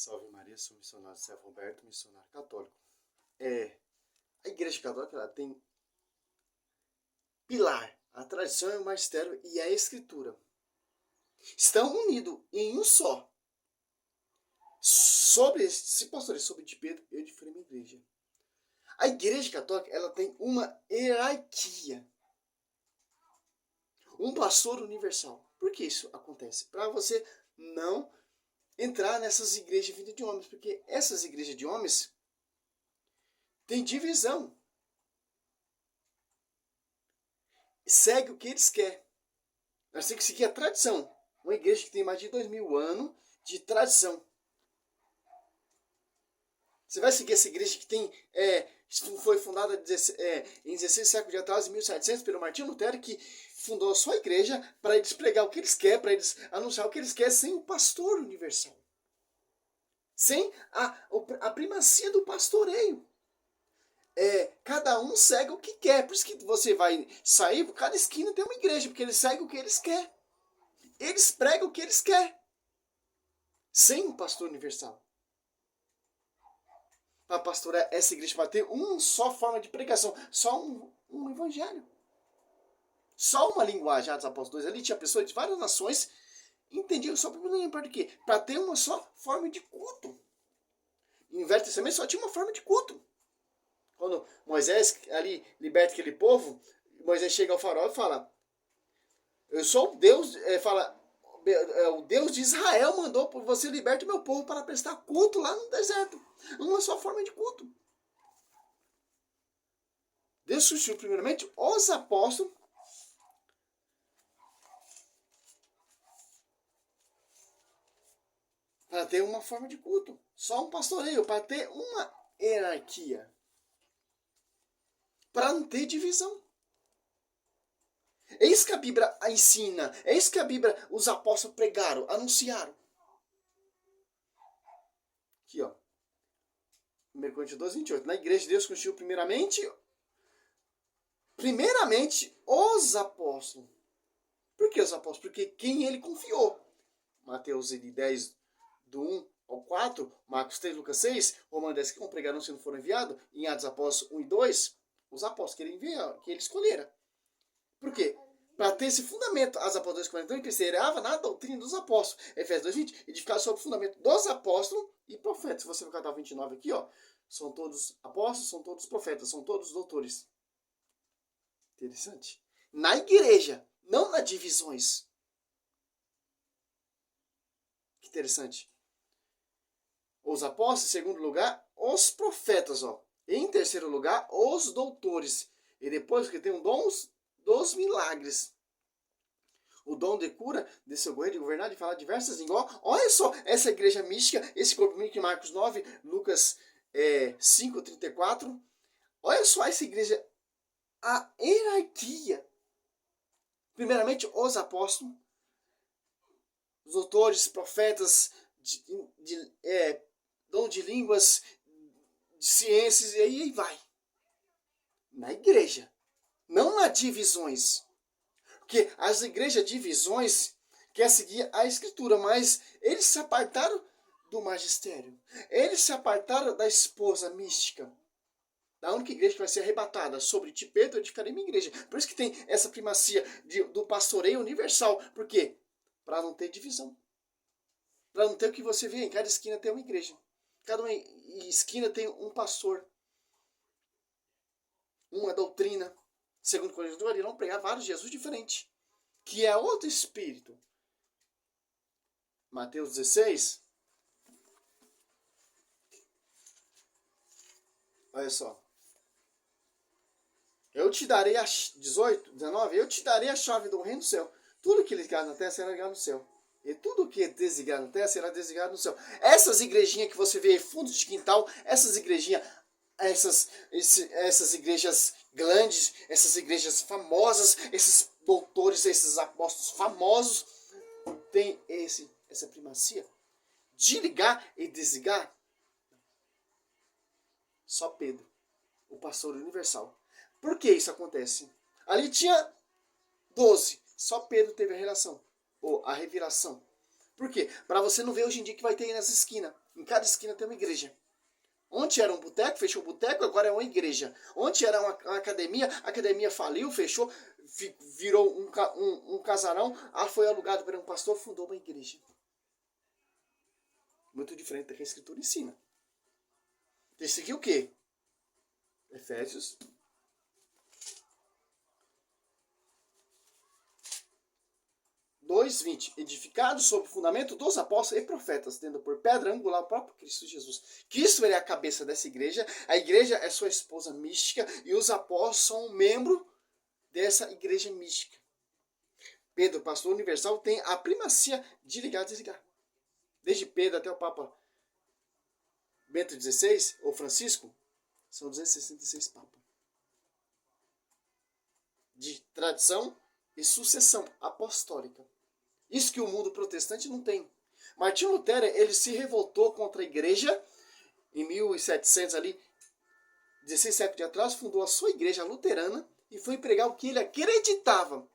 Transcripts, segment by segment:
Salve Maria, sou missionário Sérgio Roberto, missionário católico. A Igreja Católica ela tem pilar, a tradição e o magistério e a escritura. Estão unidos em um só. Se pastorei sobre de Pedro, eu diferi minha igreja. A Igreja Católica ela tem uma hierarquia. Um pastor universal. Por que isso acontece? Para você não entrar nessas igrejas vindas de homens, porque essas igrejas de homens têm divisão. Segue o que eles querem. Nós temos que seguir a tradição. Uma igreja que tem mais de 2000 anos de tradição. Você vai seguir essa igreja que tem foi fundada em 16 séculos de atrás, em 1700, pelo Martinho Lutero, que fundou a sua igreja para eles pregar o que eles querem, para eles anunciar o que eles querem, sem o pastor universal. Sem a primacia do pastoreio. Cada um segue o que quer. Por isso que você vai sair, por cada esquina tem uma igreja, porque eles seguem o que eles querem. Eles pregam o que eles querem. Sem um pastor universal. Para pastorear essa igreja, para ter uma só forma de pregação, só um evangelho. Só uma linguagem, Atos Apóstolos 2. Ali tinha pessoas de várias nações, entendiam só para quê? Para ter uma só forma de culto. Em Velho Testamento só tinha uma forma de culto. Quando Moisés ali liberta aquele povo, Moisés chega ao faraó e fala: eu sou o Deus, o Deus de Israel mandou que você liberte o meu povo para prestar culto lá no deserto. Uma só forma de culto. Deus surgiu primeiramente os apóstolos para ter uma forma de culto. Só um pastoreio, para ter uma hierarquia. Para não ter divisão. É isso que a Bíblia ensina. É isso que a Bíblia, os apóstolos pregaram, anunciaram. Aqui, ó. 1 Coríntios 12, 28. Na igreja de Deus constituiu primeiramente os apóstolos. Por que os apóstolos? Porque quem ele confiou. Mateus 10, do 1 ao 4, Marcos 3, Lucas 6, Romanos 10, que não pregaram se não foram enviados, em Atos Apóstolos 1 e 2, os apóstolos que ele enviou, que ele escolhera. Por quê? Para ter esse fundamento, as apóstolos 42, que perseverava na doutrina dos apóstolos. Efésios 2:20, edificado sobre o fundamento dos apóstolos e profetas. Se você for catar o 29 aqui, ó, são todos apóstolos, são todos profetas, são todos doutores. Interessante. Na igreja, não nas divisões. Que interessante. Os apóstolos, em segundo lugar, os profetas, ó. Em terceiro lugar, os doutores. E depois que tem um dom dos milagres. O dom de cura, de socorrer, de governar, de falar diversas línguas. Olha só essa igreja mística, esse corpo místico em Marcos 9, Lucas 5, 34. Olha só essa igreja, a hierarquia. Primeiramente, os apóstolos, os doutores, profetas, dom de línguas, de ciências, e aí vai. Na igreja. Não há divisões. Porque as igrejas divisões querem seguir a escritura, mas eles se apartaram do magistério. Eles se apartaram da esposa mística. Da única igreja que vai ser arrebatada sobre ti, Pedro, eu edificarei minha igreja. Por isso que tem essa primacia do pastoreio universal. Por quê? Para não ter divisão. Para não ter o que você vê. Em cada esquina tem uma igreja. Cada uma esquina tem um pastor. Uma doutrina. Segundo Coríntios, ali não pregar vários Jesus diferentes. Que é outro espírito. Mateus 16. Olha só. Eu te darei a 18, 19. Eu te darei a chave do reino do céu. Tudo que ligado na terra será ligado no céu. E tudo que é desligado na terra será desligado no céu. Essas igrejinhas que você vê fundo de quintal, essas igrejinhas, essas igrejas grandes, essas igrejas famosas, esses doutores, esses apóstolos famosos, tem essa primacia de ligar e desligar. Só Pedro, o pastor universal. Por que isso acontece? Ali tinha 12, só Pedro teve a relação, ou a revelação. Por quê? Para você não ver hoje em dia que vai ter aí nas esquinas. Em cada esquina tem uma igreja. Onde era um boteco, fechou o boteco, agora é uma igreja. Onde era uma academia, a academia faliu, fechou, virou um casarão, foi alugado para um pastor, fundou uma igreja. Muito diferente do que a Escritura ensina. Tem que seguir o quê? Efésios 2:20. Edificado sobre o fundamento dos apóstolos e profetas, tendo por pedra angular o próprio Cristo Jesus. Cristo é a cabeça dessa igreja, a igreja é sua esposa mística e os apóstolos são um membro dessa igreja mística. Pedro, pastor universal, tem a primacia de ligar e desligar. Desde Pedro até o Papa Bento XVI, ou Francisco, são 266 papas. De tradição e sucessão apostólica. Isso que o mundo protestante não tem. Martinho Lutero, ele se revoltou contra a igreja em 1700 ali, 16 séculos atrás, fundou a sua igreja luterana e foi pregar o que ele acreditava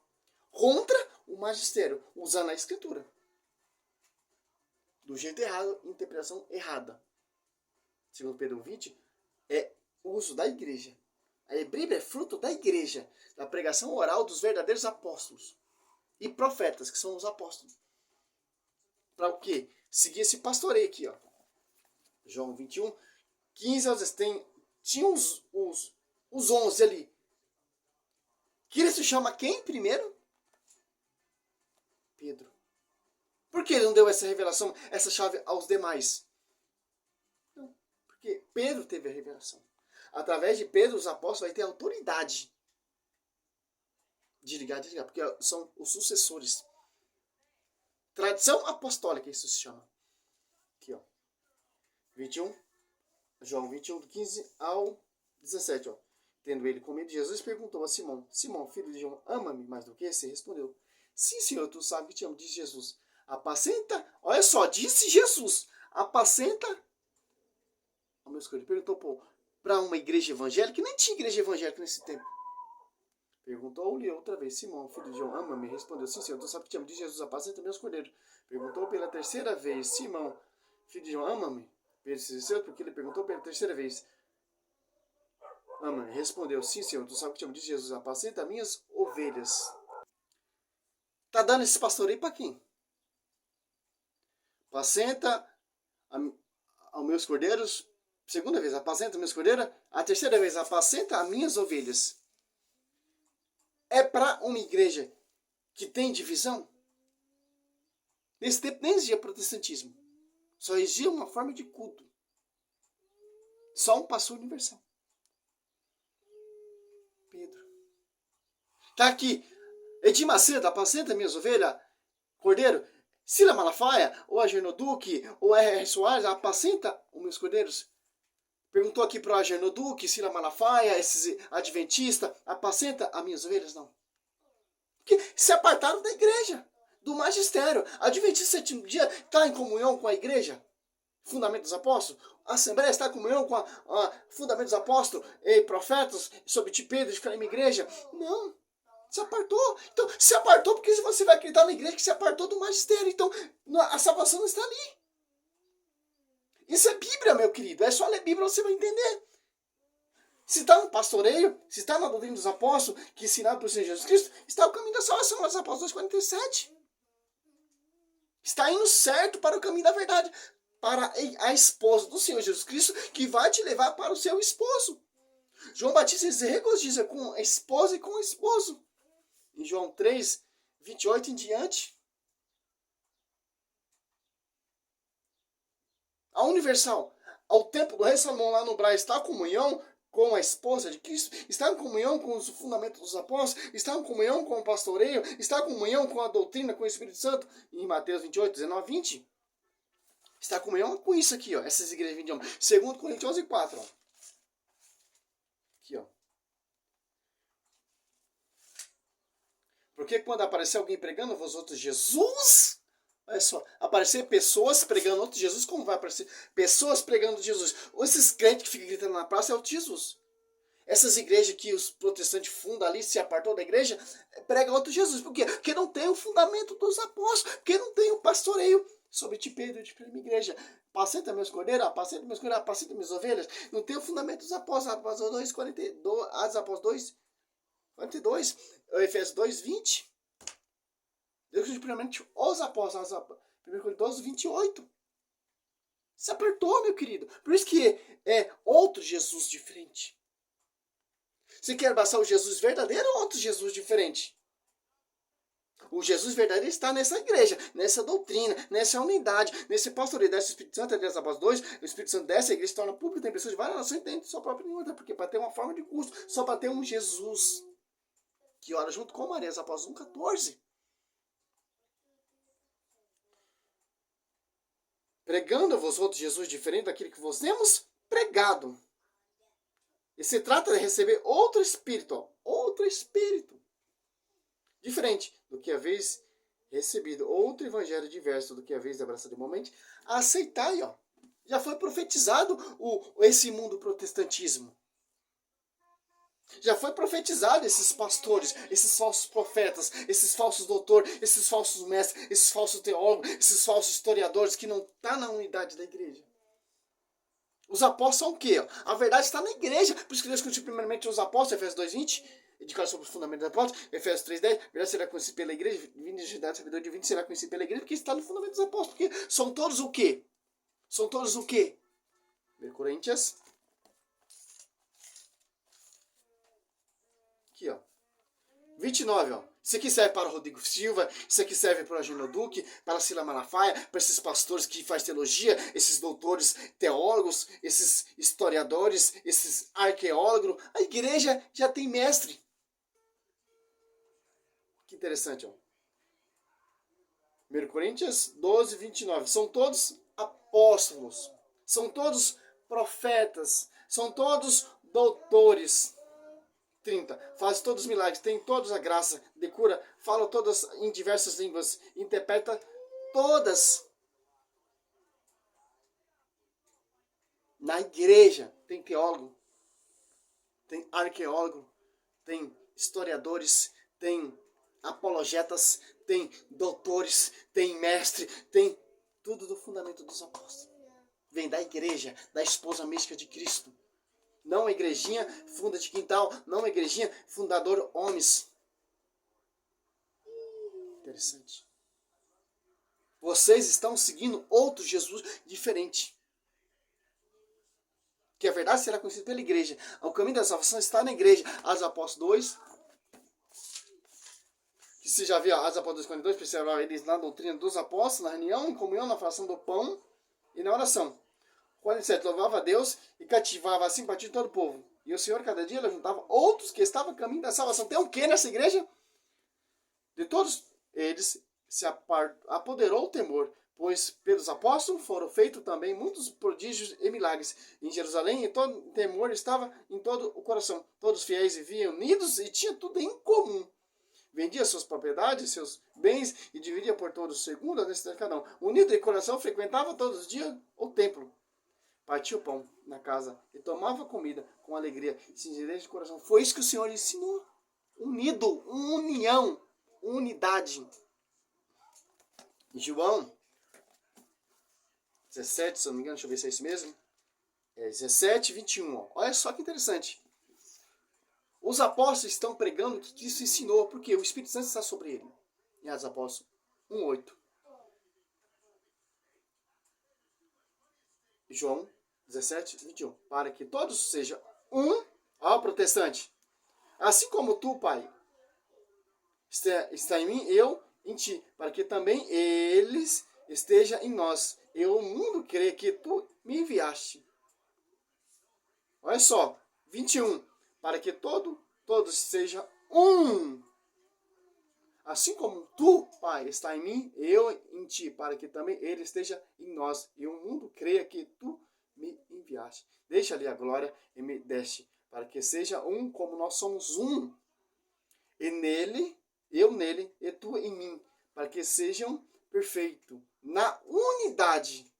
contra o magistério, usando a escritura. Do jeito errado, interpretação errada. Segundo Pedro 20, é o uso da igreja. A Bíblia é fruto da igreja, da pregação oral dos verdadeiros apóstolos e profetas, que são os apóstolos. Para o quê? Seguir esse pastoreio aqui, ó. João 21, 15 aos 16. Tinha os 11 ali. Cristo chama quem primeiro? Pedro. Por que ele não deu essa revelação, essa chave aos demais? Não, porque Pedro teve a revelação. Através de Pedro, os apóstolos vão ter autoridade de ligar e desligar, porque são os sucessores. Tradição apostólica, isso se chama. Aqui, ó. 21, João 21, do 15 ao 17, ó. Tendo ele com medo, Jesus perguntou a Simão: Simão, filho de João, ama-me mais do que esse? Respondeu: sim, Senhor, tu sabes que te amo. Disse Jesus: apacenta, olha só, disse Jesus: apacenta. O meu escolho perguntou para uma igreja evangélica, que nem tinha igreja evangélica nesse tempo. Perguntou-lhe outra vez: Simão, filho de João, ama-me? Respondeu: sim, Senhor, tu sabes que te amo. Disse Jesus: apacenta meus cordeiros. Perguntou pela terceira vez: Simão, filho de João, ama-me? Persistiu, porque ele perguntou pela terceira vez: ama-me? Respondeu: sim, Senhor, tu sabes que te amo. Disse Jesus: apacenta minhas ovelhas. Tá dando esse pastoreio para quem? Apacenta aos meus cordeiros. Segunda vez, apacenta meus cordeiros. A terceira vez, apacenta as minhas ovelhas. É para uma igreja que tem divisão? Nesse tempo nem existia protestantismo. Só existia uma forma de culto. Só um pastor universal. Pedro. Tá aqui. Edir Macedo, apacenta minhas ovelhas. Cordeiro. Sila Malafaia, ou Agernoduque, ou R.R. Soares, apacenta os meus cordeiros. Perguntou aqui para o Agernoduque, Sila Malafaia, esses adventistas, apacenta as minhas ovelhas? Não. Porque se apartaram da igreja, do magistério. A Adventista sétimo dia está em comunhão com a igreja? Fundamento dos apóstolos? A Assembleia está em comunhão com a Fundamento dos apóstolos e profetas sobre ti, Pedro, de ficar em uma igreja? Não. Se apartou. Então, se apartou porque você vai acreditar na igreja que se apartou do magistério. Então, a salvação não está ali. Isso é Bíblia, meu querido. É só ler Bíblia, você vai entender. Se está no pastoreio, se está na doutrina dos apóstolos, que ensinado pelo Senhor Jesus Cristo, está o caminho da salvação, dos apóstolos 2:47. Está indo certo para o caminho da verdade. Para a esposa do Senhor Jesus Cristo, que vai te levar para o seu esposo. João Batista se regozija com a esposa e com o esposo. Em João 3:28 em diante. A universal, ao templo do rei Salomão lá no Brás, está a comunhão com a esposa de Cristo, está em comunhão com os fundamentos dos apóstolos, está em comunhão com o pastoreio, está em comunhão com a doutrina, com o Espírito Santo, em Mateus 28, 19, 20. Está em comunhão com isso aqui, ó, essas igrejas 21. 2 Coríntios 11:4, ó. Aqui, ó. Porque quando aparecer alguém pregando vós outros Jesus, olha só, aparecer pessoas pregando outro Jesus, como vai aparecer? Pessoas pregando Jesus. Ou esses crentes que ficam gritando na praça é outro Jesus. Essas igrejas que os protestantes fundam ali, se apartou da igreja, prega outro Jesus. Por quê? Porque não tem o fundamento dos apóstolos, porque não tem o pastoreio sobre ti, Pedro, de primeira igreja. Apacenta meus cordeiros, apacenta meus cordeiros, apacenta minhas ovelhas. Não tem o fundamento dos apóstolos. Apóstolos 2, 42, Atos Apóstolos 2, 42, Efésios 2, 20. Deus primeiramente os apóstolos, 1 Coríntios 12, 28. Se apertou, meu querido. Por isso que é outro Jesus diferente. Você quer abraçar o Jesus verdadeiro ou outro Jesus diferente? O Jesus verdadeiro está nessa igreja, nessa doutrina, nessa unidade, nesse pastoreio. Desce o Espírito Santo, desce após dois, o Espírito Santo desce, a igreja se torna pública, tem pessoas de várias nações dentro de sua própria língua, porque para ter uma forma de culto, só para ter um Jesus que ora junto com Maria, após 1,14. Pregando-vos outro Jesus diferente daquele que vos temos pregado. E se trata de receber outro Espírito, outro Espírito. Diferente do que haveis recebido, outro evangelho diverso do que haveis abraçado de momento, aceitai, ó. Já foi profetizado esse mundo protestantismo. Já foi profetizado esses pastores, esses falsos profetas, esses falsos doutores, esses falsos mestres, esses falsos teólogos, esses falsos historiadores que não estão na unidade da igreja. Os apóstolos são o quê? A verdade está na igreja. Por isso que Deus constituiu primeiramente os apóstolos, Efésios 2:20, indicado sobre os fundamentos dos apóstolos, Efésios 3:10, verdade será conhecido pela igreja, vindo de idade, sabedor de 20 será conhecido pela igreja, porque está no fundamento dos apóstolos. Porque são todos o quê? São todos o quê? 1 Coríntios. Aqui, ó. 29, ó. Isso aqui serve para o Rodrigo Silva, isso aqui serve para o Agino Duque, para a Sila Malafaia, para esses pastores que fazem teologia, esses doutores teólogos, esses historiadores, esses arqueólogos. A igreja já tem mestre. Que interessante, ó. 1 Coríntios 12, 29. São todos apóstolos, são todos profetas, são todos doutores. 30. Faz todos os milagres, tem todas a graça de cura, fala todas em diversas línguas, interpreta todas. Na igreja tem teólogo, tem arqueólogo, tem historiadores, tem apologetas, tem doutores, tem mestre, tem tudo do fundamento dos apóstolos. Vem da igreja, da esposa mística de Cristo. Não a igrejinha funda de quintal, não a igrejinha fundador homens. Interessante. Vocês estão seguindo outro Jesus diferente. Que a verdade será conhecida pela igreja. O caminho da salvação está na igreja. Atos Apóstolos 2. Que você já viu, Atos Apóstolos 2:42, perceberam eles na doutrina dos apóstolos, na reunião, em comunhão, na fração do pão e na oração. 47, louvava a Deus e cativava a simpatia de todo o povo. E o Senhor, cada dia, juntava outros que estavam a caminho da salvação. Tem o que nessa igreja? De todos eles se apoderou o temor, pois pelos apóstolos foram feitos também muitos prodígios e milagres. Em Jerusalém, e todo temor estava em todo o coração. Todos os fiéis viviam unidos e tinham tudo em comum. Vendia suas propriedades, seus bens e dividia por todos, segundo a necessidade de cada um. Unido de coração, frequentava todos os dias o templo. Partia o pão na casa e tomava comida com alegria, sinceridade de coração. Foi isso que o Senhor ensinou. Unido, união, unidade. João 17, se não me engano, deixa eu ver se é isso mesmo. É 17, 21. Ó. Olha só que interessante. Os apóstolos estão pregando o que Cristo ensinou, porque o Espírito Santo está sobre ele. Em Atos Apóstolos 1:8. João 17, 21. Para que todos sejam um, ó protestante. Assim como tu, Pai, está em mim, eu em ti. Para que também eles estejam em nós. E o mundo crê que tu me enviaste. Olha só, 21. Para que todos sejam um. Assim como tu, Pai, está em mim, eu em ti, para que também ele esteja em nós. E o mundo creia que tu me enviaste. Deixa-lhe a glória e me deste, para que seja um como nós somos um. E nele, eu nele, e tu em mim, para que sejam perfeitos na unidade.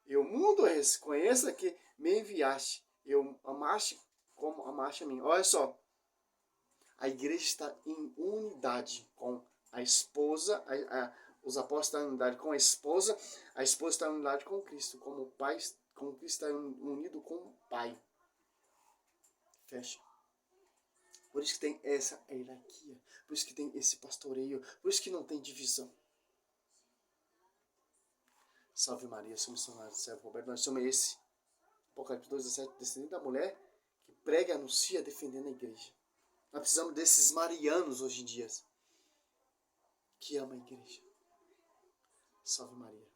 E o mundo reconheça que me enviaste. Eu amaste como amaste a mim. Olha só, a igreja está em unidade com a esposa, os apóstolos estão em unidade com a esposa está em unidade com Cristo, como o Pai, como Cristo está unido com o Pai. Fecha. Por isso que tem essa hierarquia, por isso que tem esse pastoreio, por isso que não tem divisão. Salve Maria, sou missionário do servo Roberto, nós somos esse, Apocalipse 2:17, descendente da mulher que prega e anuncia defendendo a igreja. Nós precisamos desses marianos hoje em dia, que ama a igreja. Salve Maria.